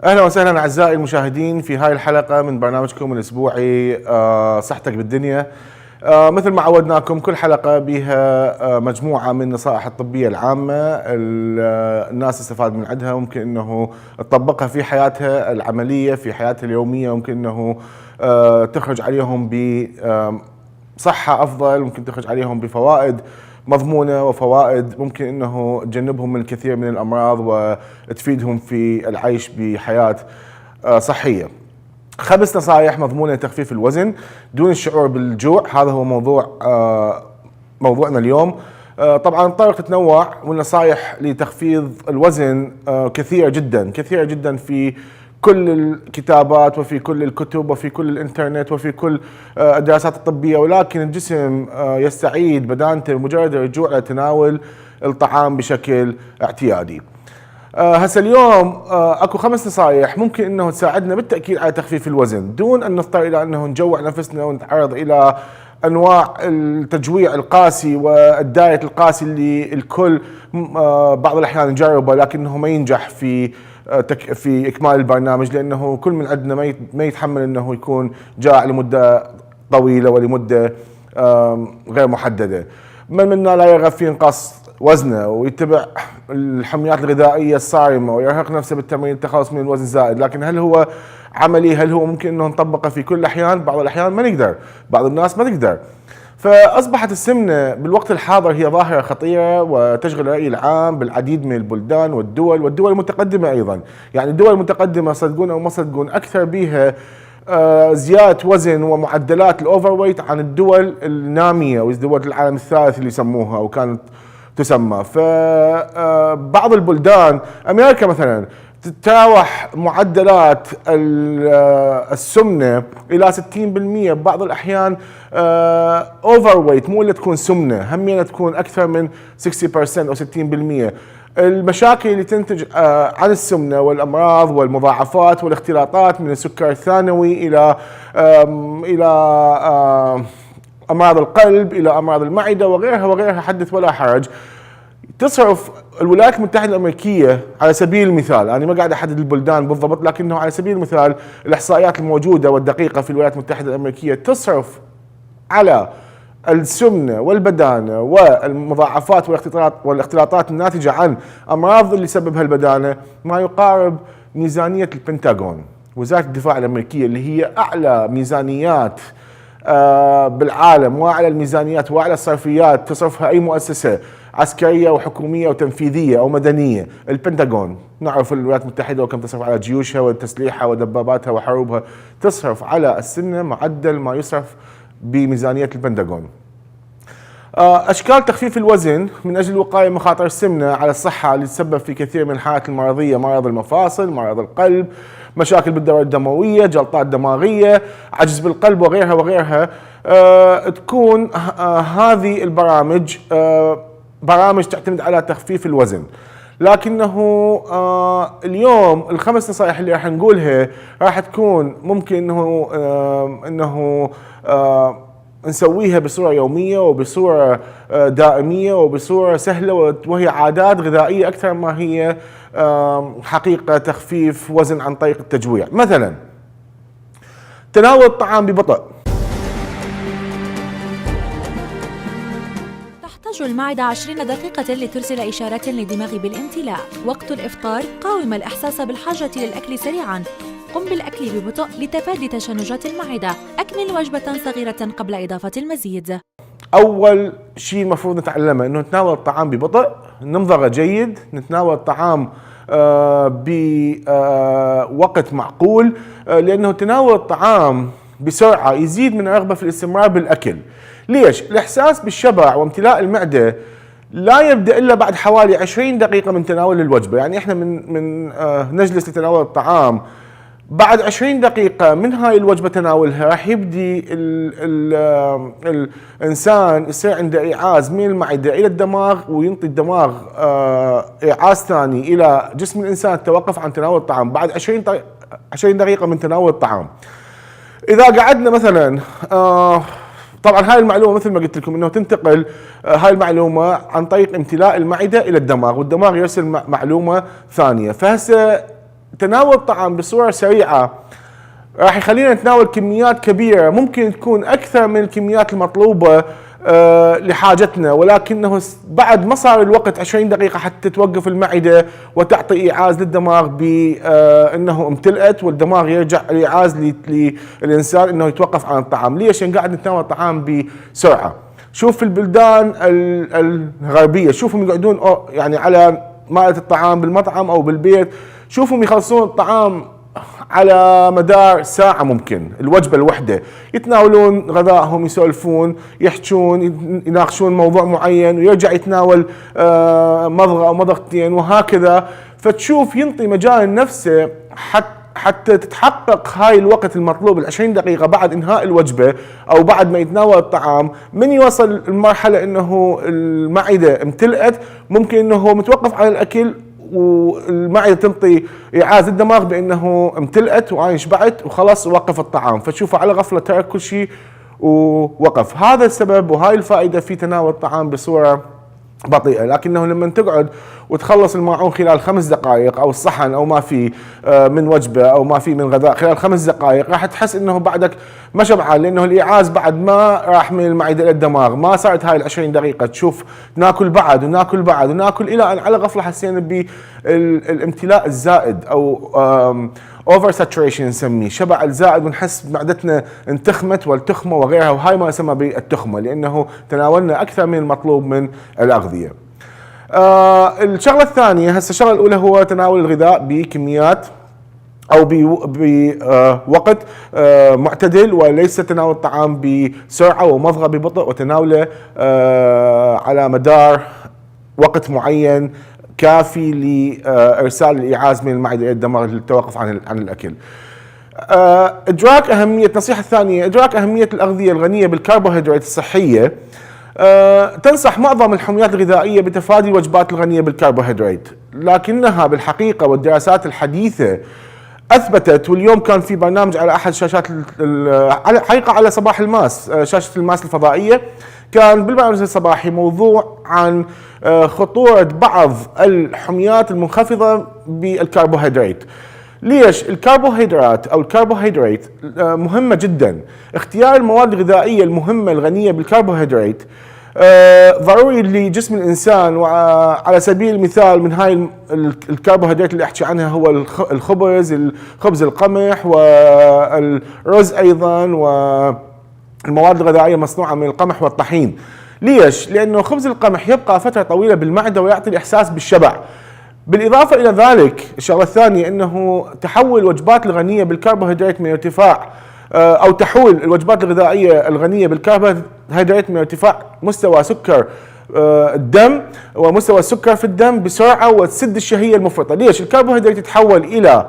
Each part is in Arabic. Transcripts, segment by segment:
اهلا وسهلا اعزائي المشاهدين في هاي الحلقه من برنامجكم الاسبوعي صحتك بالدنيا. مثل ما عودناكم كل حلقه بها مجموعه من النصائح الطبيه العامه الناس تستفاد من عندها، ممكن انه تطبقها في حياتها العمليه في حياتها اليوميه، ممكن انه تخرج عليهم بصحه افضل، ممكن تخرج عليهم بفوائد مضمونة وفوائد ممكن انه تجنبهم من الكثير من الامراض وتفيدهم في العيش بحياة صحية. 5 نصائح مضمونة لتخفيف الوزن دون الشعور بالجوع، هذا هو موضوعنا اليوم. طبعا الطرق تتنوع والنصائح لتخفيض الوزن كثيرة جدا في كل الكتابات وفي كل الكتب وفي كل الانترنت وفي كل الدراسات الطبية، ولكن الجسم يستعيد بدانته بمجرد الرجوع لتناول الطعام بشكل اعتيادي. هسه اليوم اكو 5 نصائح ممكن انه تساعدنا بالتأكيد على تخفيف الوزن دون ان نضطر الى انه نجوع نفسنا ونتعرض الى انواع التجويع القاسي والدايت القاسي اللي الكل بعض الاحيان يجربه لكنه ما ينجح في إكمال البرنامج، لأنه كل من عندنا ما يتحمل أنه يكون جائع لمدة طويلة ولمدة غير محددة. من منا لا يرغب في إنقاص وزنه ويتبع الحميات الغذائية الصارمة ويرهق نفسه بالتمرين للتخلص من الوزن الزائد، لكن هل هو عملي؟ هل هو ممكن أنه نطبقه في كل الأحيان؟ بعض الأحيان ما نقدر، بعض الناس ما تقدر. فأصبحت السمنة بالوقت الحاضر هي ظاهرة خطيرة وتشغل الرأي العام بالعديد من البلدان والدول المتقدمة أيضا. يعني الدول المتقدمة صدقون أو ما صدقون أكثر بها زيادة وزن ومعدلات الأوفر ويت عن الدول النامية ودول العالم الثالث اللي يسموها أو كانت تسمى. فبعض البلدان أمريكا مثلا تتراوح معدلات السمنة إلى 60%، ببعض الأحيان أوفر ويت، مو اللي تكون سمنة، همينة تكون أكثر من 60% أو 60%. المشاكل اللي تنتج عن السمنة والأمراض والمضاعفات والاختلاطات من السكر الثانوي إلى أمراض القلب إلى أمراض المعدة وغيرها حدث ولا حرج. تصرف الولايات المتحدة الأمريكية على سبيل المثال، أنا ما قاعد أحدد البلدان بالضبط، لكنه على سبيل المثال الإحصائيات الموجودة والدقيقة في الولايات المتحدة الأمريكية تصرف على السمنة والبدانة والمضاعفات والاختلاطات الناتجة عن أمراض اللي سببها البدانة ما يقارب ميزانية البنتاغون، وزارة الدفاع الأمريكية، اللي هي أعلى ميزانيات بالعالم واعلى الميزانيات واعلى الصرفيات تصرفها اي مؤسسه عسكريه وحكوميه وتنفيذيه او مدنيه. البنتاغون نعرف الولايات المتحده وكم تصرف على جيوشها وتسليحها ودباباتها وحروبها، تصرف على السمنه معدل ما يصرف بميزانيه البنتاغون. اشكال تخفيف الوزن من اجل الوقايه من مخاطر السمنه على الصحه اللي تسبب في كثير من الحالات المرضيه، مرض المفاصل، مرض القلب، مشاكل بالدورة الدموية، جلطات دماغية، عجز بالقلب وغيرها. تكون هذه البرامج برامج تعتمد على تخفيف الوزن، لكنه اليوم ال5 نصائح اللي راح نقولها راح تكون ممكن انه نسويها بصورة يومية وبصورة دائمية وبصورة سهلة، وهي عادات غذائية أكثر ما هي حقيقة تخفيف وزن عن طريق التجويع. مثلا تناول الطعام ببطء. تحتاج المعدة 20 دقيقة لترسل إشارات للدماغ بالامتلاء. وقت الإفطار قاوم الإحساس بالحاجة للأكل سريعاً. قم بالأكل ببطء لتفادي تشنجات المعدة. أكمل وجبة صغيرة قبل إضافة المزيد. أول شيء المفروض نتعلمه إنه نتناول الطعام ببطء، نمضغه جيد، نتناول الطعام بوقت معقول، لأنه تناول الطعام بسرعة يزيد من الرغبة في الاستمرار بالأكل. ليش؟ الإحساس بالشبع وامتلاء المعدة لا يبدأ إلا بعد حوالي 20 دقيقة من تناول الوجبة. يعني إحنا من نجلس لتناول الطعام، بعد 20 دقيقة من هاي الوجبة تناولها راح يبدي الإنسان يصير عنده إيعاز من المعدة إلى الدماغ، وينطي الدماغ إيعاز ثاني إلى جسم الإنسان التوقف عن تناول الطعام بعد 20 دقيقة من تناول الطعام. إذا قعدنا مثلا طبعا هاي المعلومة مثل ما قلت لكم انه تنتقل هاي المعلومة عن طريق امتلاء المعدة الى الدماغ، والدماغ يرسل معلومة ثانية. فهسه تناول الطعام بصورة سريعة راح يخلينا نتناول كميات كبيرة، ممكن تكون أكثر من الكميات المطلوبة لحاجتنا، ولكنه بعد ما صار الوقت 20 دقيقة حتى توقف المعدة وتعطي إيعاز للدماغ بأنه امتلأت، والدماغ يرجع الإيعاز للإنسان أنه يتوقف عن الطعام. ليش؟ لأن قاعد نتناول الطعام بسرعة. شوف في البلدان الغربية، شوفهم يقعدون يعني على مائدة الطعام بالمطعم أو بالبيت، شوفهم يخلصون الطعام على مدار ساعة، ممكن الوجبة الوحدة يتناولون غذائهم، يسولفون، يحجون، يناقشون موضوع معين، ويرجع يتناول مضغة أو مضغتين وهكذا. فتشوف ينطي مجال نفسه حتى تتحقق هاي الوقت المطلوب 20 دقيقة بعد إنهاء الوجبة أو بعد ما يتناول الطعام. من يوصل المرحلة إنه المعدة امتلأت، ممكن إنه هو متوقف عن الأكل والمعدة تنطي إيعاز الدماغ بأنه امتلأت وأنا شبعت وخلاص وقف الطعام، فتشوفه على غفلة ترك كل شيء ووقف. هذا السبب وهاي الفائدة في تناول الطعام بصورة بطيئة. لكنه لما تقعد وتخلص الماعون خلال 5 دقائق أو الصحن أو ما في من وجبة أو ما في من غذاء خلال 5 دقائق، راح تحس إنه بعدك ما شبعان، لأنه الإيعاز بعد ما راح من المعدة إلى الدماغ، ما صارت هاي 20 دقيقة. تشوف ناكل بعد وناكل بعد وناكل إلى أن على غفلة حسينا بالامتلاء الزائد أو اوفر ساتوريشن نسميه، شبع الزائد، ونحس معدتنا انتخمت والتخمه وغيرها، وهاي ما يسمى بالتخمه لانه تناولنا اكثر من المطلوب من الاغذيه. الشغله الثانيه، هسه الشغله الاولى هو تناول الغذاء بكميات او بوقت معتدل، وليس تناول الطعام بسرعه ومضغه ببطء، وتناوله على مدار وقت معين كافي لإرسال الإيعاز من المعدة إلى الدماغ للتوقف عن الأكل. إدراك أهمية، النصيحة الثانية، إدراك أهمية الأغذية الغنية بالكربوهيدرات الصحية. تنصح معظم الحميات الغذائية بتفادي الوجبات الغنية بالكربوهيدرات، لكنها بالحقيقة والدراسات الحديثة أثبتت، واليوم كان في برنامج على أحد شاشات حقيقة على صباح الماس، شاشة الماس الفضائية، كان بالبرنامج الصباحي موضوع عن خطورة بعض الحميات المنخفضة بالكربوهيدرات. ليش؟ الكربوهيدرات أو الكربوهيدرات مهمة جدا. اختيار المواد الغذائية المهمة الغنية بالكربوهيدرات ضروري لجسم الإنسان. وعلى سبيل المثال من هاي الكربوهيدرات اللي أحكي عنها هو الخبز، خبز القمح، والرز أيضا، والمواد الغذائية مصنوعة من القمح والطحين. ليش؟ لأنه خبز القمح يبقى فترة طويلة بالمعدة ويعطي الإحساس بالشبع. بالإضافة إلى ذلك الشغلة الثانية أنه تحول الوجبات الغنية بالكربوهيدرات من ارتفاع أو تحول الوجبات الغذائية الغنية بالكربوهيدرات من ارتفاع مستوى سكر الدم ومستوى السكر في الدم بسرعة وتسد الشهية المفرطة. ليش؟ الكربوهيدرات تتحول إلى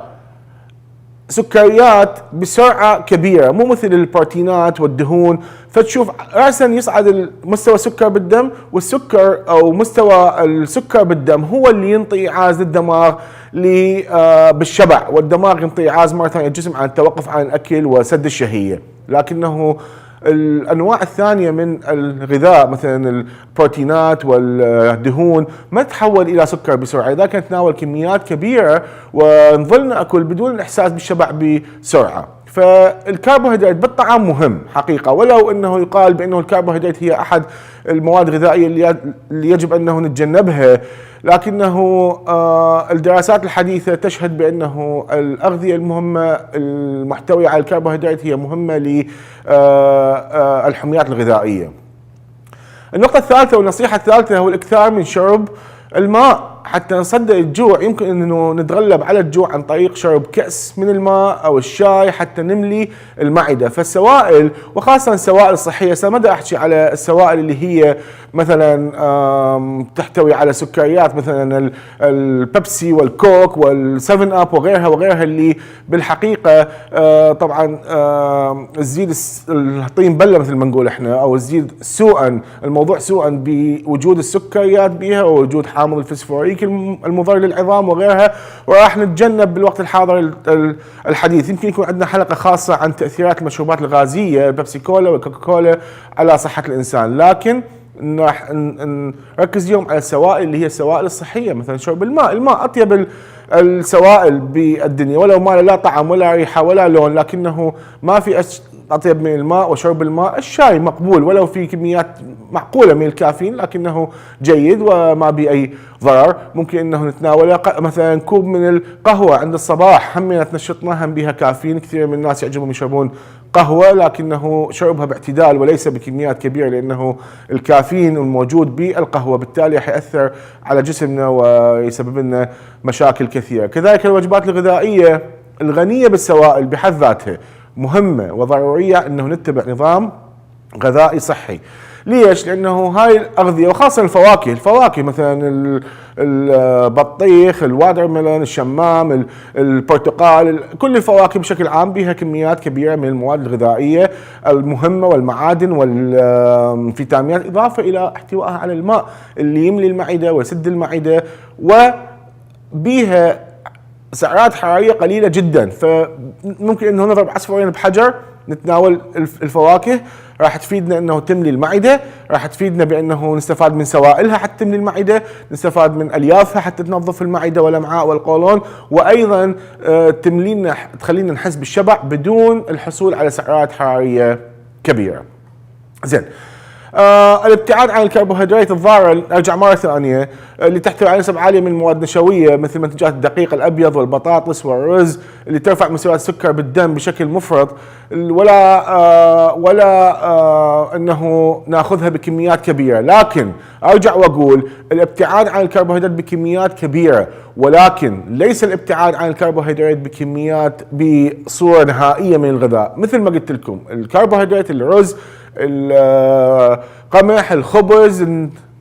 سكريات بسرعة كبيرة، مو مثل البروتينات والدهون. فتشوف رأسا يصعد مستوى السكر بالدم، والسكر أو مستوى السكر بالدم هو اللي ينطي إيعاز للدماغ بالشبع، والدماغ ينطي إيعاز مرة ثانية الجسم عن التوقف عن الأكل وسد الشهية. لكنه الأنواع الثانية من الغذاء مثلا البروتينات والدهون ما تتحول إلى سكر بسرعة، إذا كانت نتناول كميات كبيرة ونظل نأكل بدون الإحساس بالشبع بسرعة. فالكربوهيدرات بالطعام مهم حقيقة، ولو أنه يقال بأنه الكربوهيدرات هي أحد المواد الغذائية اللي يجب أنه نتجنبها، لكنه الدراسات الحديثة تشهد بأنه الأغذية المهمة المحتوية على الكربوهيدرات هي مهمة للحميات الغذائية. النقطة الثالثة والنصيحة الثالثة هو الإكثار من شرب الماء حتى نصدق الجوع. يمكن أنه نتغلب على الجوع عن طريق شرب كأس من الماء أو الشاي حتى نملي المعدة. فالسوائل وخاصة السوائل الصحية، سأمدى أحكي على السوائل اللي هي مثلا تحتوي على سكريات مثلا البيبسي والكوك والسفن أب وغيرها اللي بالحقيقة طبعا تزيد الطين بلة مثل ما نقول احنا، أو تزيد سوءا الموضوع سوءا بوجود السكريات بها ووجود حامض الفسفوريك المضر للعظام وغيرها. وراح نتجنب بالوقت الحاضر الحديث، يمكن يكون عندنا حلقة خاصة عن تأثيرات المشروبات الغازية البيبسي كولا والكوكا كولا على صحة الإنسان. لكن راح نركز اليوم على السوائل اللي هي السوائل الصحيه، مثلا شرب الماء. الماء اطيب السوائل بالدنيا، ولو ما لا طعم ولا ريحه ولا لون، لكنه ما في اطيب من الماء وشرب الماء. الشاي مقبول ولو في كميات معقوله من الكافيين، لكنه جيد وما به اي ضرر. ممكن انه نتناوله مثلا كوب من القهوه عند الصباح، هم تنشطنا، هم بها كافيين. كثير من الناس يعجبهم يشربون قهوه، لكنه شربها باعتدال وليس بكميات كبيره، لانه الكافيين الموجود بالقهوه بالتالي حيأثر على جسمنا ويسبب لنا مشاكل كثيره. كذلك الوجبات الغذائيه الغنيه بالسوائل بحد ذاتها مهمه وضروريه انه نتبع نظام غذائي صحي. ليش؟ لانه هاي الاغذيه وخاصه الفواكه مثلا البطيخ، الواترميلون، الشمام، البرتقال، كل الفواكه بشكل عام بها كميات كبيره من المواد الغذائيه المهمه والمعادن والفيتامينات، اضافه الى احتوائها على الماء اللي يملي المعده ويسد المعده، وبيها سعرات حراريه قليله جدا. فممكن انه نضرب عصفورين بحجر، نتناول الفواكه راح تفيدنا انه تملي المعده، راح تفيدنا بانه نستفاد من سوائلها حتى تملي المعده، نستفاد من اليافها حتى تنظف المعده والامعاء والقولون، وايضا تملينا تخلينا نحس بالشبع بدون الحصول على سعرات حراريه كبيره. زين، الابتعاد عن الكربوهيدرات الضاره، ارجع مره ثانيه، اللي تحتوي على نسب عاليه من المواد النشويه مثل منتجات الدقيق الابيض والبطاطس والرز، اللي ترفع مستويات السكر بالدم بشكل مفرط، ولا انه ناخذها بكميات كبيره. لكن ارجع واقول الابتعاد عن الكربوهيدرات بكميات كبيره، ولكن ليس الابتعاد عن الكربوهيدرات بكميات بصوره نهائيه من الغذاء. مثل ما قلت لكم الكربوهيدرات، الرز، القمح، الخبز،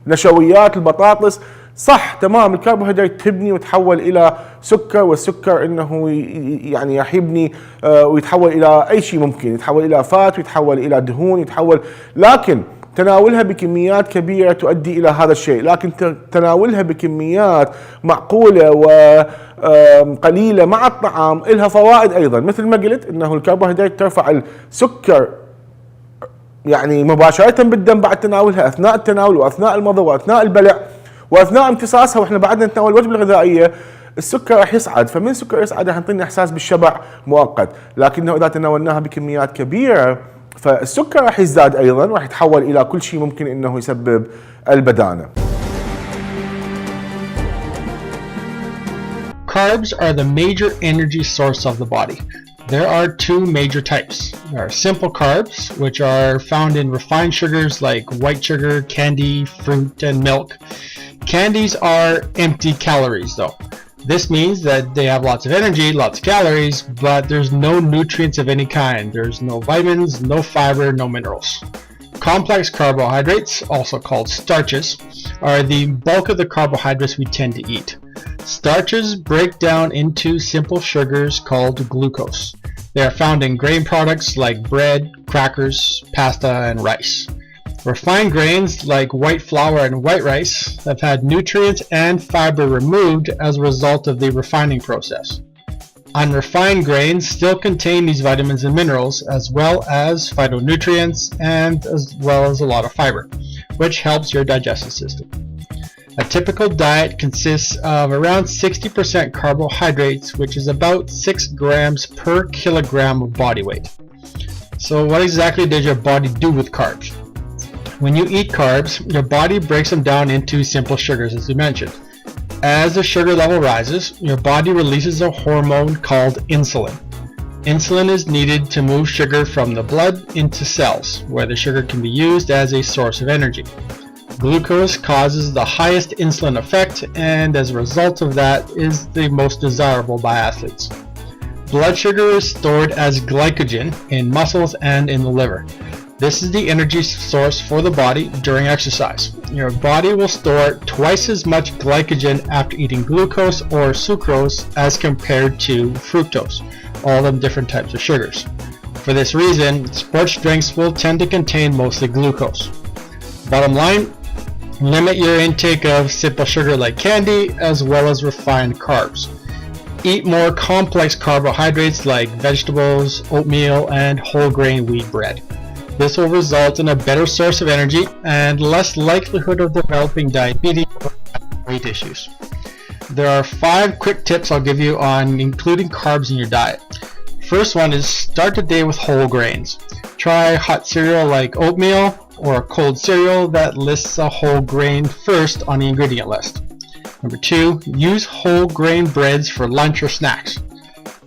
النشويات، البطاطس، صح تمام الكربوهيدرات تبني وتحول الى سكر، والسكر انه يعني راح يبني ويتحول الى اي شيء ممكن، يتحول الى فات ويتحول الى دهون يتحول، لكن تناولها بكميات كبيرة تؤدي إلى هذا الشيء. لكن تناولها بكميات معقولة وقليلة مع الطعام إلها فوائد أيضا. مثل ما قلت إنه الكربوهيدرات ترفع السكر يعني مباشرة بالدم بعد تناولها، أثناء التناول وأثناء المضغ وأثناء البلع وأثناء امتصاصها، وإحنا بعدنا نتناول الوجبة الغذائية السكر راح يصعد، فمن السكر يصعد راح يعطينا إحساس بالشبع مؤقت. لكنه إذا تناولناها بكميات كبيرة فالسكر راح يزداد أيضا، وراح يتحول إلى كل شيء ممكن إنه يسبب البدانة. Carbs are the major energy source of the body. There are two major types. There are simple carbs, which are found in refined sugars like white sugar, candy, fruit, and milk. Candies are empty calories though. This means that they have lots of energy, lots of calories, but there's no nutrients of any kind. There's no vitamins, no fiber, no minerals. Complex carbohydrates, also called starches, are the bulk of the carbohydrates we tend to eat. Starches break down into simple sugars called glucose. They are found in grain products like bread, crackers, pasta, and rice. Refined grains like white flour and white rice have had nutrients and fiber removed as a result of the refining process. Unrefined grains still contain these vitamins and minerals, as well as phytonutrients and as well as a lot of fiber, which helps your digestive system. A typical diet consists of around 60% carbohydrates, which is about 6 grams per kilogram of body weight. So what exactly does your body do with carbs? When you eat carbs, your body breaks them down into simple sugars, as we mentioned. As the sugar level rises, your body releases a hormone called insulin. Insulin is needed to move sugar from the blood into cells, where the sugar can be used as a source of energy. Glucose causes the highest insulin effect, and as a result of that is the most desirable by athletes. Blood sugar is stored as glycogen in muscles and in the liver. This is the energy source for the body during exercise. Your body will store twice as much glycogen after eating glucose or sucrose as compared to fructose, all of them different types of sugars. For this reason, sports drinks will tend to contain mostly glucose. Bottom line, limit your intake of simple sugar like candy as well as refined carbs. Eat more complex carbohydrates like vegetables, oatmeal, and whole grain wheat bread. This will result in a better source of energy and less likelihood of developing diabetes or weight issues. There are 5 quick tips I'll give you on including carbs in your diet. First one is start the day with whole grains. Try hot cereal like oatmeal or a cold cereal that lists a whole grain first on the ingredient list. Number 2, use whole grain breads for lunch or snacks.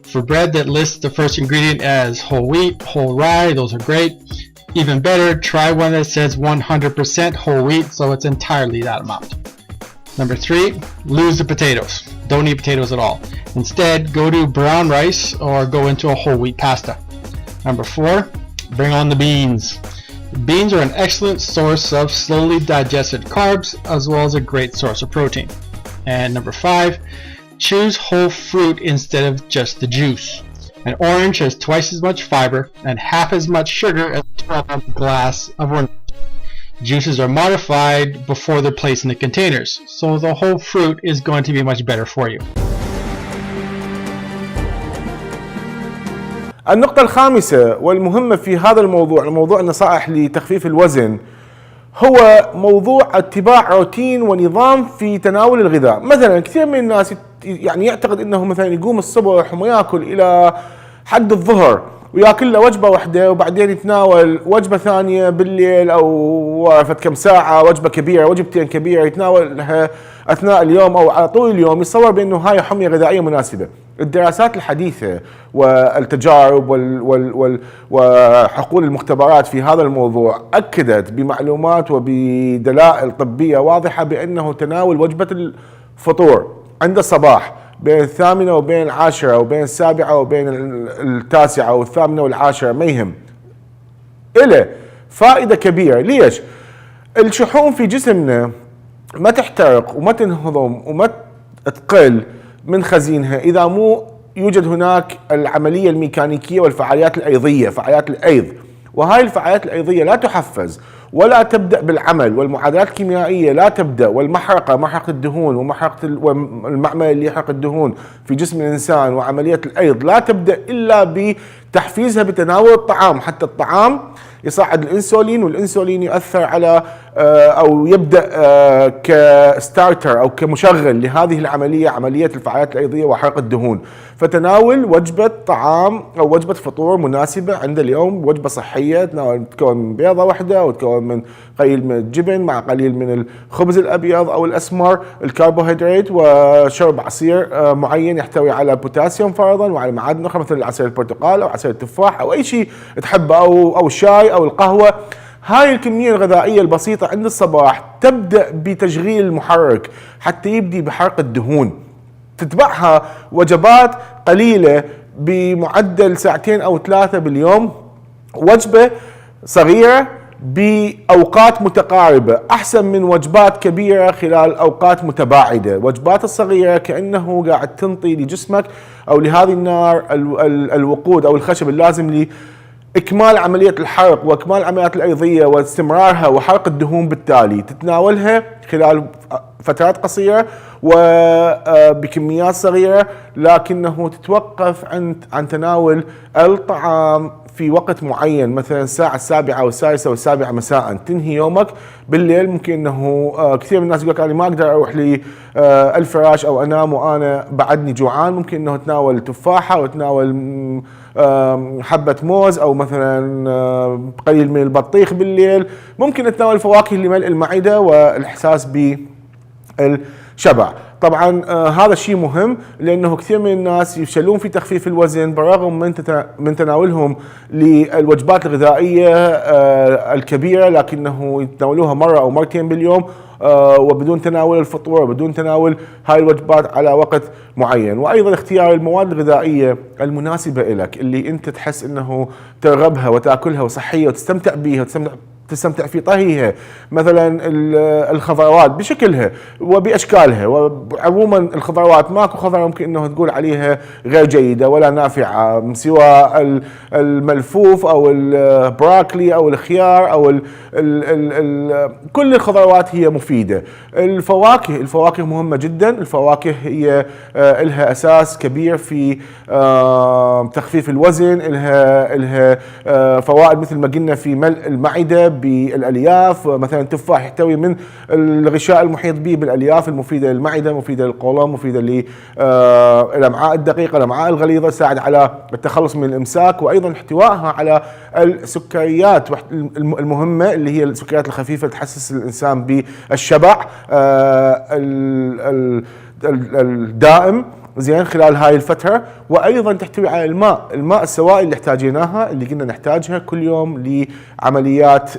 For bread that lists the first ingredient as whole wheat, whole rye, those are great. Even better, try one that says 100% whole wheat, so it's entirely that amount. Number 3, lose the potatoes. Don't eat potatoes at all. Instead, go to brown rice or go into a whole wheat pasta. Number 4, bring on the beans. Beans are an excellent source of slowly digested carbs as well as a great source of protein. And number 5, choose whole fruit instead of just the juice. An orange has twice as much fiber and half as much sugar as a 12-ounce glass of orange. Juices are modified before they're placed in the containers, so the whole fruit is going to be much better for you. النقطة الخامسة والمهمة في هذا الموضوع، موضوع النصائح لتخفيف الوزن، هو موضوع اتباع روتين ونظام في تناول الغذاء. مثلا كثير من الناس يعني يعتقد انه مثلا يقوم الصبح وما ياكل الى حد الظهر وياكل له وجبة واحدة وبعدين يتناول وجبة ثانية بالليل او وقفت كم ساعة وجبة كبيرة وجبتين كبيرة يتناولها اثناء اليوم او على طول اليوم، يتصور بانه هاي حمية غذائية مناسبة. الدراسات الحديثة والتجارب وحقول المختبرات في هذا الموضوع أكدت بمعلومات وبدلائل طبية واضحة بأنه تناول وجبة الفطور عند الصباح بين 8 وبين 10 وبين 7 وبين 9 و8 و10 ما يهم، إله فائدة كبيرة. ليش؟ الشحوم في جسمنا ما تحترق وما تنهضم وما تقل من خزينها إذا مو يوجد هناك العملية الميكانيكية والفعاليات الأيضية، فعاليات الأيض. وهاي الفعاليات الأيضية لا تحفز ولا تبدأ بالعمل، والمعادلات الكيميائية لا تبدأ، والمحرقة محرقة الدهون والمعمل اللي يحرق الدهون في جسم الإنسان وعملية الأيض لا تبدأ إلا بتحفيزها بتناول الطعام. حتى الطعام يصعد الانسولين، والانسولين يؤثر على او يبدا كستارتر او كمشغل لهذه العمليه، عمليه الفعاليات الايضيه وحرق الدهون. فتناول وجبه طعام او وجبه فطور مناسبه عند اليوم، وجبه صحيه تتكون من بيضه واحده وتتكون من قليل من الجبن مع قليل من الخبز الابيض او الاسمر، الكربوهيدرات، وشرب عصير معين يحتوي على البوتاسيوم فرضا وعلى معادن اخرى مثل عصير البرتقال او عصير التفاح او اي شيء تحبه او الشاي او القهوه. هاي الكمية الغذائية البسيطة عند الصباح تبدأ بتشغيل المحرك حتى يبدي بحرق الدهون. تتبعها وجبات قليلة بمعدل 2 أو 3 باليوم، وجبة صغيرة بأوقات متقاربة أحسن من وجبات كبيرة خلال أوقات متباعدة. وجبات الصغيرة كأنه قاعد تنطي لجسمك أو لهذه النار الوقود أو الخشب اللازم إكمال عملية الحرق وإكمال عمليات الأيضية واستمرارها وحرق الدهون. بالتالي تتناولها خلال فترات قصيرة وبكميات صغيرة، لكنه تتوقف عن تناول الطعام في وقت معين، مثلا الساعة 7 أو 6 مساء. تنهي يومك بالليل. ممكن انه كثير من الناس يقول لك انا ما اقدر اروح لي الفراش او انام وانا بعدني جوعان. ممكن انه تناول تفاحة وتناول حبة موز او مثلا قليل من البطيخ بالليل. ممكن تناول فواكه لملء المعدة والاحساس بالشبع. طبعا هذا الشيء مهم لانه كثير من الناس يفشلون في تخفيف الوزن بالرغم من تناولهم للوجبات الغذائية الكبيرة، لكنه يتناولوها مرة او مرتين باليوم وبدون تناول الفطور وبدون تناول هاي الوجبات على وقت معين. وايضا اختيار المواد الغذائية المناسبة لك اللي انت تحس انه ترغبها وتاكلها وصحية وتستمتع بيها وتستمتع تستمتع في طهيها، مثلا الخضروات بشكلها وباشكالها. وعموما الخضروات ماكو خضره ممكن انه تقول عليها غير جيده ولا نافعه، سواء الملفوف او البراكلي او الخيار او كل الخضروات هي مفيده. الفواكه مهمه جدا. الفواكه هي لها اساس كبير في تخفيف الوزن، لها فوائد مثل ما قلنا في ملء المعده بالالياف. مثلا التفاح يحتوي من الغشاء المحيط به بالالياف المفيده للمعده، مفيده للقولون، مفيده للامعاء الدقيقه، الامعاء الغليظه، تساعد على التخلص من الامساك، وايضا احتوائها على السكريات المهمه اللي هي السكريات الخفيفه تحسس الانسان بالشبع الدائم زين خلال هاي الفترة. وأيضا تحتوي على الماء السوائل اللي احتاجيناها، اللي قلنا نحتاجها كل يوم لعمليات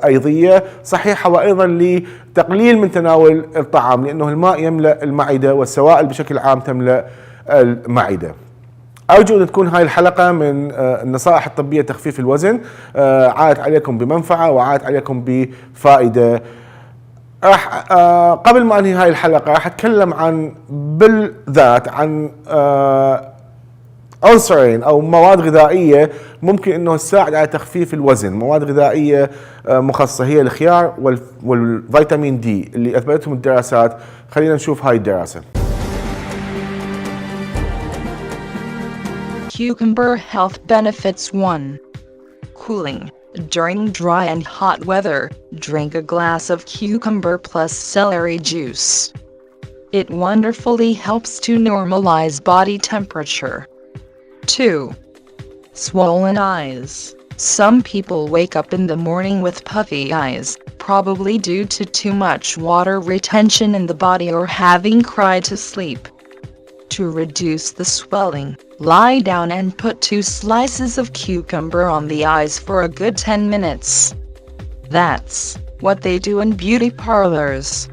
أيضية صحيحة، وأيضا لتقليل من تناول الطعام، لأنه الماء يملأ المعدة والسوائل بشكل عام تملأ المعدة. أرجو أن تكون هاي الحلقة من النصائح الطبية تخفيف الوزن عادت عليكم بمنفعة وعادت عليكم بفائدة. راح قبل ما انهي هاي الحلقه راح اتكلم عن بالذات عن عنصرين او مواد غذائيه ممكن انه تساعد على تخفيف الوزن، مواد غذائيه مخصصه، هي الخيار والفيتامين دي اللي اثبتتهم الدراسات. خلينا نشوف هاي الدراسه. Cucumber health benefits 1. Cooling. During dry and hot weather, drink a glass of cucumber plus celery juice. It wonderfully helps to normalize body temperature. 2. Swollen eyes. Some people wake up in the morning with puffy eyes, probably due to too much water retention in the body or having cried to sleep. To reduce the swelling, lie down and put 2 slices of cucumber on the eyes for a good 10 minutes. That's what they do in beauty parlors.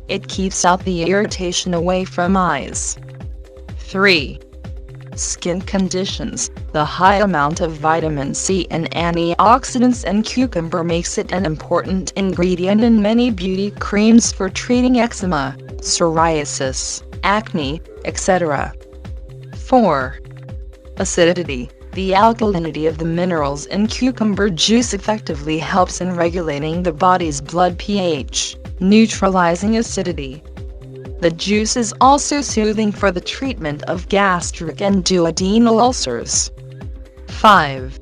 It keeps out the irritation away from eyes. 3. Skin conditions. The high amount of vitamin C and antioxidants in cucumber makes it an important ingredient in many beauty creams for treating eczema, psoriasis, acne, etc. 4. Acidity. The alkalinity of the minerals in cucumber juice effectively helps in regulating the body's blood pH, neutralizing acidity. The juice is also soothing for the treatment of gastric and duodenal ulcers. 5.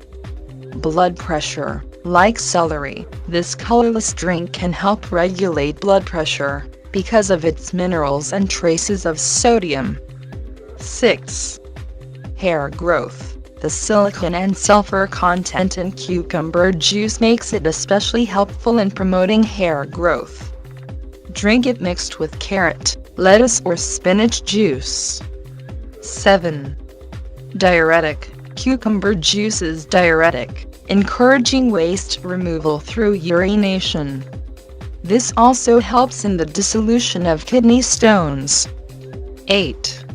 Blood pressure. Like celery, this colorless drink can help regulate blood pressure because of its minerals and traces of sodium. 6. Hair growth. The silicon and sulfur content in cucumber juice makes it especially helpful in promoting hair growth. Drink it mixed with carrot, lettuce or spinach juice. 7. Diuretic. Cucumber juice is diuretic, encouraging waste removal through urination. This also helps in the dissolution of kidney stones. 8.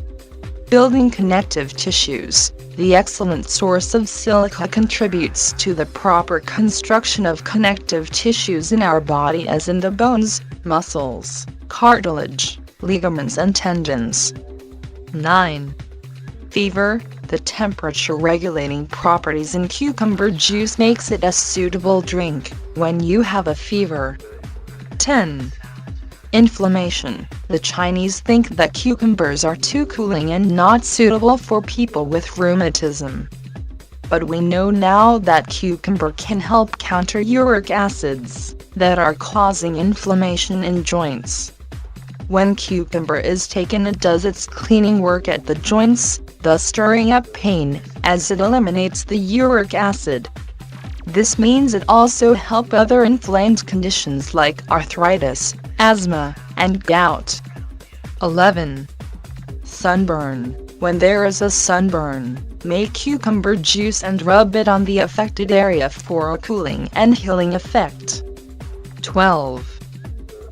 Building connective tissues. The excellent source of silica contributes to the proper construction of connective tissues in our body, as in the bones, muscles, cartilage, ligaments and tendons. 9. Fever. The temperature-regulating properties in cucumber juice makes it a suitable drink when you have a fever. 10. Inflammation. The Chinese think that cucumbers are too cooling and not suitable for people with rheumatism. But we know now that cucumber can help counter uric acids that are causing inflammation in joints. When cucumber is taken, it does its cleaning work at the joints, thus stirring up pain, as it eliminates the uric acid. This means it also helps other inflamed conditions like arthritis, asthma, and gout. 11. Sunburn. When there is a sunburn, make cucumber juice and rub it on the affected area for a cooling and healing effect. 12.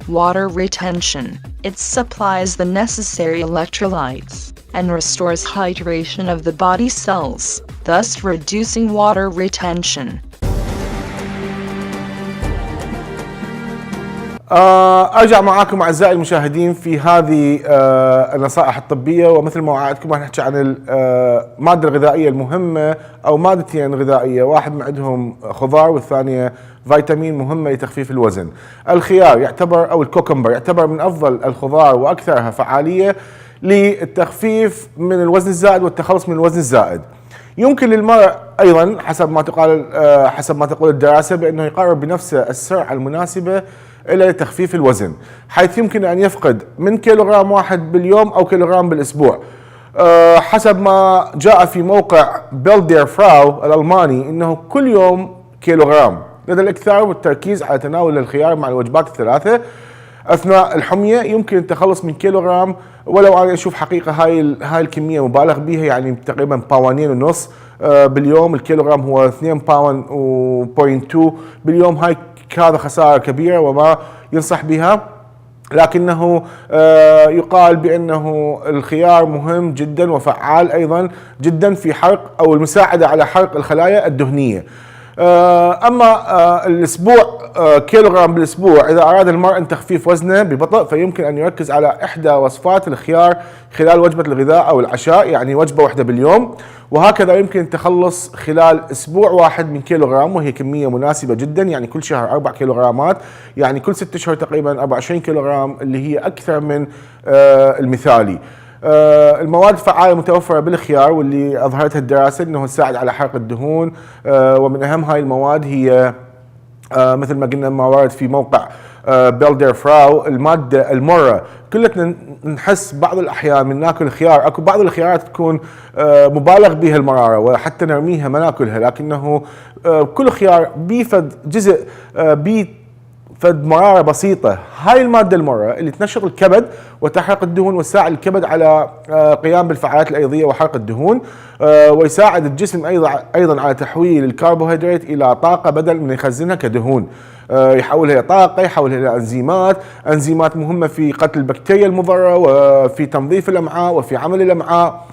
Water retention. It supplies the necessary electrolytes and restores hydration of the body cells, thus reducing water retention. ارجع معاكم اعزائي المشاهدين في هذه النصائح الطبيه، ومثل ما وعدتكم راح نحكي عن الماده الغذائيه المهمه او مادتين غذائيه، واحد من عندهم خضار والثانيه فيتامين مهمه لتخفيف الوزن. الخيار يعتبر او الكوكمبر يعتبر من افضل الخضار واكثرها فعاليه للتخفيف من الوزن الزائد والتخلص من الوزن الزائد. يمكن للمرء ايضا حسب ما تقول الدراسه بانه يقرب بنفسه السرعه المناسبه الى تخفيف الوزن، حيث يمكن ان يفقد من كيلوغرام واحد باليوم او كيلوغرام بالاسبوع. حسب ما جاء في موقع بيلدر فراو الالماني انه كل يوم كيلوغرام، لدى الاكثار والتركيز على تناول الخيار مع الوجبات الثلاثه اثناء الحميه يمكن التخلص من كيلوغرام. ولو انا اشوف حقيقه هاي الكميه مبالغ بها، يعني تقريبا باونين ونص باليوم. الكيلوغرام هو 2 باون و.2 باليوم، هاي هذا خساره كبيره وما ينصح بها. لكنه يقال بانه الخيار مهم جدا وفعال ايضا جدا في حرق او المساعده على حرق الخلايا الدهنيه. اما الاسبوع كيلوغرام بالاسبوع، اذا اراد المرء ان تخفيف وزنه ببطء فيمكن ان يركز على احدى وصفات الخيار خلال وجبه الغذاء او العشاء، يعني وجبه واحده باليوم، وهكذا يمكن التخلص خلال اسبوع واحد من كيلوغرام، وهي كميه مناسبه جدا. يعني كل شهر 4 كيلوغرامات، يعني كل 6 اشهر تقريبا 24 كيلوغرام، اللي هي اكثر من المثالي. المواد الفعالة المتوفرة بالخيار واللي أظهرتها الدراسة أنه تساعد على حرق الدهون، ومن أهم هاي المواد هي مثل ما قلنا ما ورد في موقع بيلدر فراو المادة المرة. كلنا نحس بعض الأحيان من ناكل خيار، أكو بعض الخيارات تكون مبالغ بها المرارة وحتى نرميها ما ناكلها، لكنه كل خيار بيفد جزء فد مرارة بسيطة. هاي المادة المرة اللي تنشط الكبد وتحرق الدهون وتساعد الكبد على قيام بالفعاليات الأيضية وحرق الدهون، ويساعد الجسم أيضا على تحويل الكربوهيدرات إلى طاقة بدل من يخزنها كدهون، يحولها إلى طاقة، يحولها إلى أنزيمات مهمة في قتل البكتيريا المضرة وفي تنظيف الأمعاء وفي عمل الأمعاء.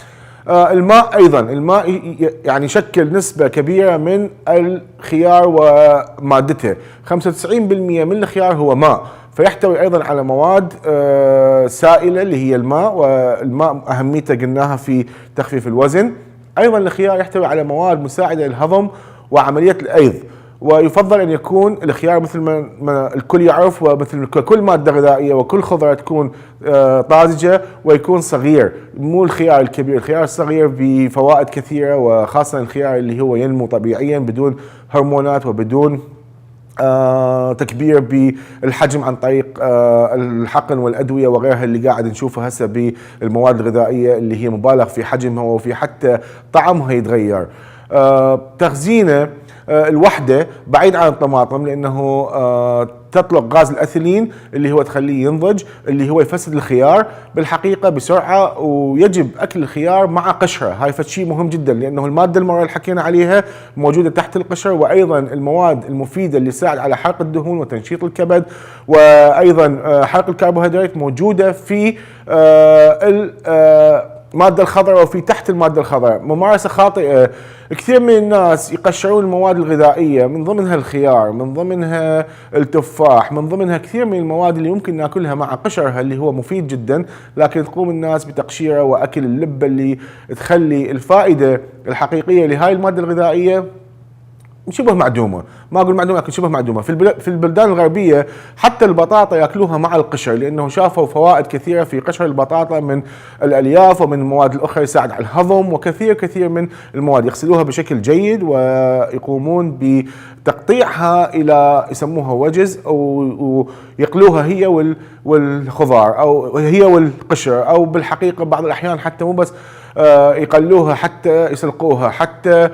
الماء أيضا، الماء يعني يشكل نسبة كبيرة من الخيار ومادته، 95% من الخيار هو ماء، فيحتوي أيضا على مواد سائلة اللي هي الماء، والماء أهميته قلناها في تخفيف الوزن. أيضا الخيار يحتوي على مواد مساعدة للهضم وعملية الأيض، ويفضل أن يكون الخيار مثل ما الكل يعرف، ومثل كل مادة غذائية وكل خضرة تكون طازجة ويكون صغير، مو الخيار الكبير. الخيار الصغير بفوائد كثيرة، وخاصة الخيار اللي هو ينمو طبيعيا بدون هرمونات وبدون تكبير بالحجم عن طريق الحقن والأدوية وغيرها اللي قاعد نشوفها هسه بالمواد الغذائية اللي هي مبالغ في حجمها وفي حتى طعمها يتغير. تخزينه الوحدة بعيد عن الطماطم، لأنه تطلق غاز الأثيلين اللي هو تخليه ينضج، اللي هو يفسد الخيار بالحقيقة بسرعة، ويجب أكل الخيار مع قشرة. هاي فشي مهم جدا، لأنه المادة المرة اللي حكينا عليها موجودة تحت القشر، وأيضا المواد المفيدة اللي تساعد على حرق الدهون وتنشيط الكبد وأيضا حرق الكربوهيدرات موجودة في المادة الخضراء وفي تحت المادة الخضراء. ممارسة خاطئة، كثير من الناس يقشرون المواد الغذائية، من ضمنها الخيار، من ضمنها التفاح، من ضمنها كثير من المواد اللي يمكن ناكلها مع قشرها اللي هو مفيد جدا، لكن تقوم الناس بتقشيره واكل اللبة اللي تخلي الفائدة الحقيقية لهاي المادة الغذائية شبه معدومه. ما اقول معدومه لكن شبه معدومه. في البلدان الغربيه حتى البطاطا ياكلوها مع القشر، لانه شافوا فوائد كثيره في قشر البطاطا من الالياف ومن المواد الاخرى يساعد على الهضم، وكثير من المواد. يغسلوها بشكل جيد ويقومون بتقطيعها الى يسموها وجز، ويقلوها هي والخضار او هي والقشر، او بالحقيقه بعض الاحيان حتى مو بس يقلوها، حتى يسلقوها، حتى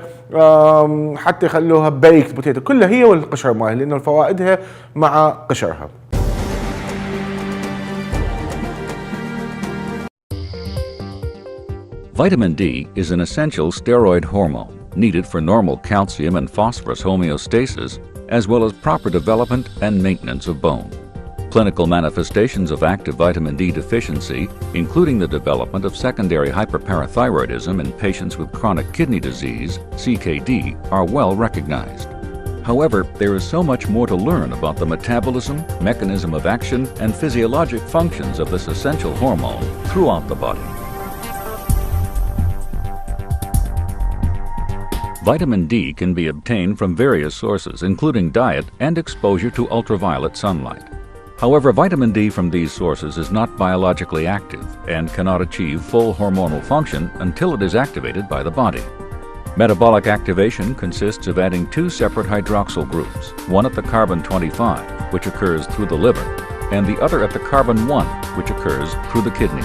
يخلوها بيكت بوتيتو، كلها هي والقشر مالها، لأنه فوائدها مع قشرها. Vitamin D is an essential steroid hormone needed for normal calcium and phosphorus homeostasis, as well as proper development and maintenance of bone. Clinical manifestations of active vitamin D deficiency, including the development of secondary hyperparathyroidism in patients with chronic kidney disease, CKD, are well recognized. However, there is so much more to learn about the metabolism, mechanism of action, and physiologic functions of this essential hormone throughout the body. Vitamin D can be obtained from various sources, including diet and exposure to ultraviolet sunlight. However, vitamin D from these sources is not biologically active and cannot achieve full hormonal function until it is activated by the body. Metabolic activation consists of adding two separate hydroxyl groups, one at the carbon 25, which occurs through the liver, and the other at the carbon 1, which occurs through the kidneys.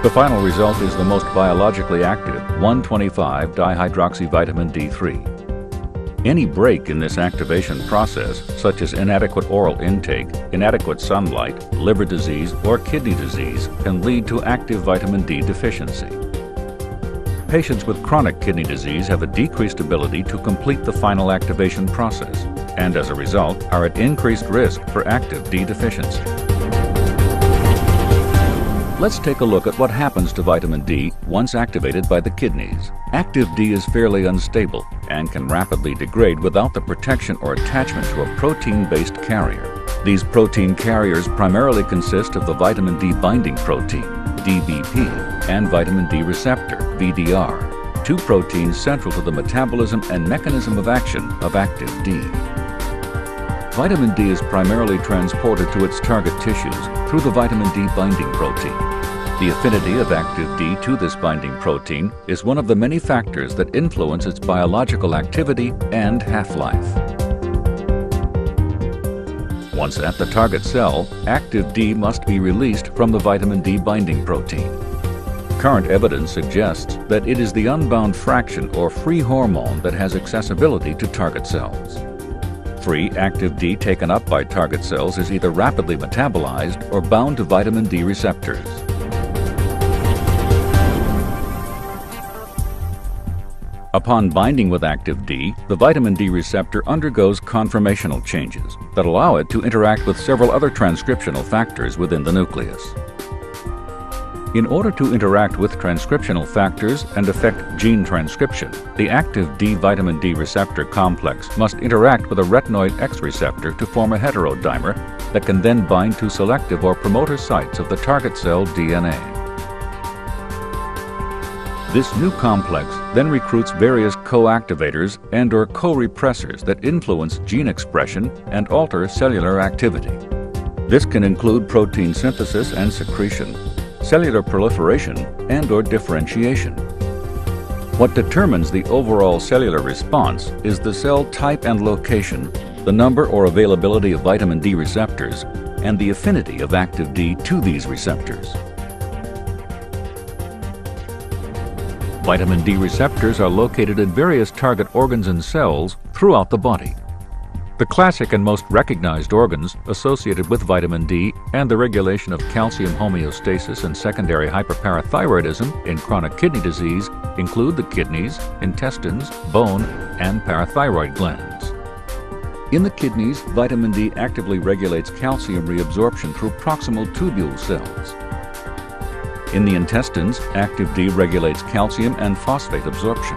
The final result is the most biologically active 1,25-dihydroxyvitamin D3. Any break in this activation process, such as inadequate oral intake, inadequate sunlight, liver disease, or kidney disease, can lead to active vitamin D deficiency. Patients with chronic kidney disease have a decreased ability to complete the final activation process, and as a result are at increased risk for active D deficiency. Let's take a look at what happens to vitamin D once activated by the kidneys. Active D is fairly unstable and can rapidly degrade without the protection or attachment to a protein-based carrier. These protein carriers primarily consist of the vitamin D binding protein, DBP, and vitamin D receptor, VDR, two proteins central to the metabolism and mechanism of action of active D. Vitamin D is primarily transported to its target tissues through the vitamin D binding protein. The affinity of active D to this binding protein is one of the many factors that influence its biological activity and half-life. Once at the target cell, active D must be released from the vitamin D binding protein. Current evidence suggests that it is the unbound fraction or free hormone that has accessibility to target cells. Free active D taken up by target cells is either rapidly metabolized or bound to vitamin D receptors. Upon binding with active D, the vitamin D receptor undergoes conformational changes that allow it to interact with several other transcriptional factors within the nucleus. In order to interact with transcriptional factors and affect gene transcription, the active D vitamin D receptor complex must interact with a retinoid X receptor to form a heterodimer that can then bind to selective or promoter sites of the target cell DNA. This new complex then recruits various co-activators and/or co-repressors that influence gene expression and alter cellular activity. This can include protein synthesis and secretion, cellular proliferation, and/or differentiation. What determines the overall cellular response is the cell type and location, the number or availability of vitamin D receptors, and the affinity of active D to these receptors. Vitamin D receptors are located in various target organs and cells throughout the body. The classic and most recognized organs associated with vitamin D and the regulation of calcium homeostasis and secondary hyperparathyroidism in chronic kidney disease include the kidneys, intestines, bone, and parathyroid glands. In the kidneys, vitamin D actively regulates calcium reabsorption through proximal tubule cells. In the intestines, active D regulates calcium and phosphate absorption.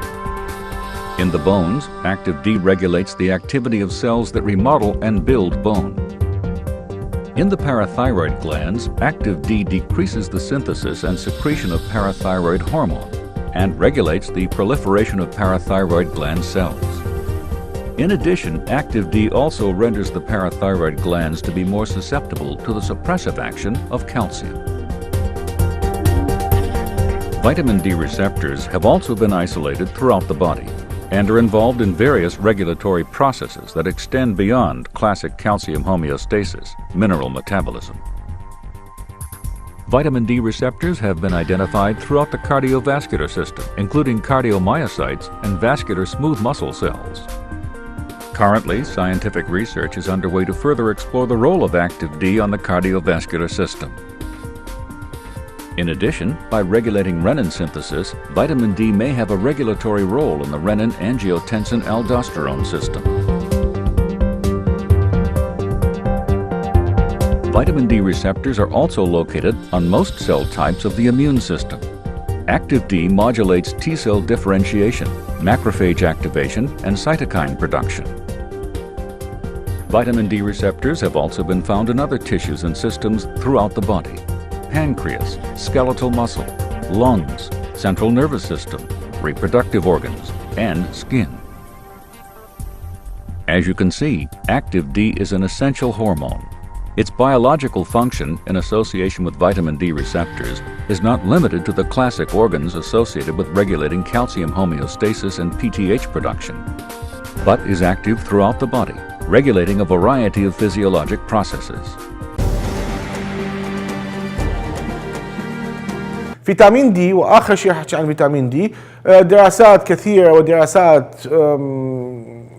In the bones, active D regulates the activity of cells that remodel and build bone. In the parathyroid glands, active D decreases the synthesis and secretion of parathyroid hormone and regulates the proliferation of parathyroid gland cells. In addition, active D also renders the parathyroid glands to be more susceptible to the suppressive action of calcium. Vitamin D receptors have also been isolated throughout the body and are involved in various regulatory processes that extend beyond classic calcium homeostasis, mineral metabolism. Vitamin D receptors have been identified throughout the cardiovascular system, including cardiomyocytes and vascular smooth muscle cells. Currently, scientific research is underway to further explore the role of active D on the cardiovascular system. In addition, by regulating renin synthesis, vitamin D may have a regulatory role in the renin-angiotensin-aldosterone system. Vitamin D receptors are also located on most cell types of the immune system. Active D modulates T-cell differentiation, macrophage activation, and cytokine production. Vitamin D receptors have also been found in other tissues and systems throughout the body: pancreas, skeletal muscle, lungs, central nervous system, reproductive organs, and skin. As you can see, active D is an essential hormone. Its biological function in association with vitamin D receptors is not limited to the classic organs associated with regulating calcium homeostasis and PTH production, but is active throughout the body, regulating a variety of physiologic processes. فيتامين دي، واخر شيء احكي عن فيتامين دي، دراسات كثيره ودراسات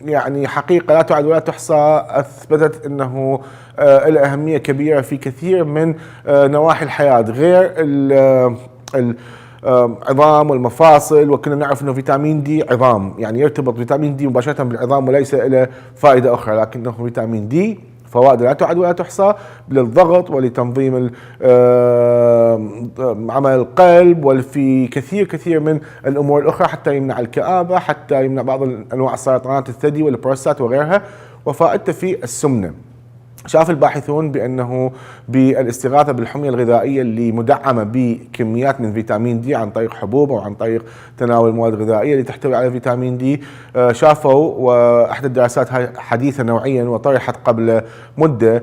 يعني حقيقه لا تعد ولا تحصى اثبتت انه له اهميه كبيره في كثير من نواحي الحياه غير العظام والمفاصل. وكنا نعرف انه فيتامين دي عظام، يعني يرتبط فيتامين دي مباشره بالعظام وليس له فائده اخرى، لكنه فيتامين دي فوائد لا تعد ولا تحصى للضغط ولتنظيم عمل القلب وفي كثير من الامور الاخرى، حتى يمنع الكآبه، حتى يمنع بعض انواع السرطانات الثدي والبروستات وغيرها، وفائدته في السمنه. شاف الباحثون بأنه بالاستغاثة بالحمية الغذائية اللي مدعمة بكميات من فيتامين دي عن طريق حبوب أو عن طريق تناول مواد غذائية اللي تحتوي على فيتامين دي، شافوا وأحد الدراسات حديثة نوعيا وطرحت قبل مدة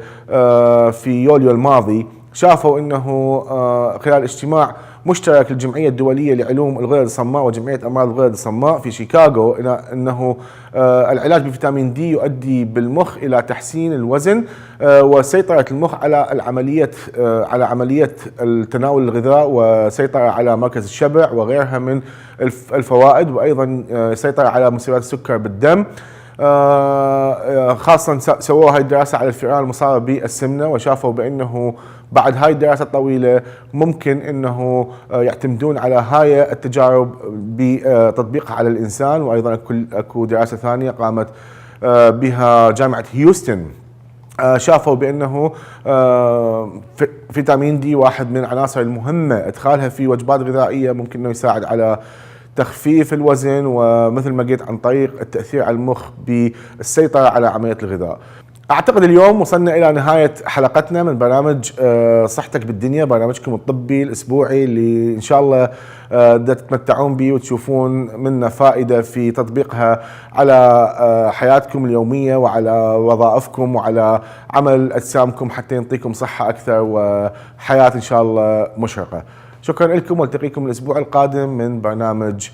في يوليو الماضي، شافوا أنه خلال اجتماع مشترك للجمعية الدولية لعلوم الغدد الصماء وجمعية أمراض الغدد الصماء في شيكاغو، أنه العلاج بفيتامين دي يؤدي بالمخ إلى تحسين الوزن وسيطرة المخ على عملية التناول الغذاء وسيطرة على مركز الشبع وغيرها من الفوائد، وأيضا سيطرة على مستويات السكر بالدم. خاصة سووا هاي الدراسة على الفئران المصابة بالسمنة، وشافوا بأنه بعد هاي الدراسة الطويلة ممكن أنه يعتمدون على هاي التجارب بتطبيقها على الإنسان. وأيضا أكو دراسة ثانية قامت بها جامعة هيوستن، شافوا بأنه فيتامين دي واحد من العناصر المهمة ادخالها في وجبات غذائية ممكن أنه يساعد على تخفيف الوزن، ومثل ما قلت عن طريق التأثير على المخ بالسيطرة على عملية الغذاء. أعتقد اليوم وصلنا إلى نهاية حلقتنا من برنامج صحتك بالدنيا، برنامجكم الطبي الأسبوعي اللي إن شاء الله تتمتعون به وتشوفون منه فائدة في تطبيقها على حياتكم اليومية وعلى وظائفكم وعلى عمل أجسامكم حتى ينطيكم صحة أكثر وحياة إن شاء الله مشرقة. شكرا لكم، والتقيكم الأسبوع القادم من برنامج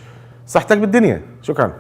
صحتك بالدنيا. شكرا.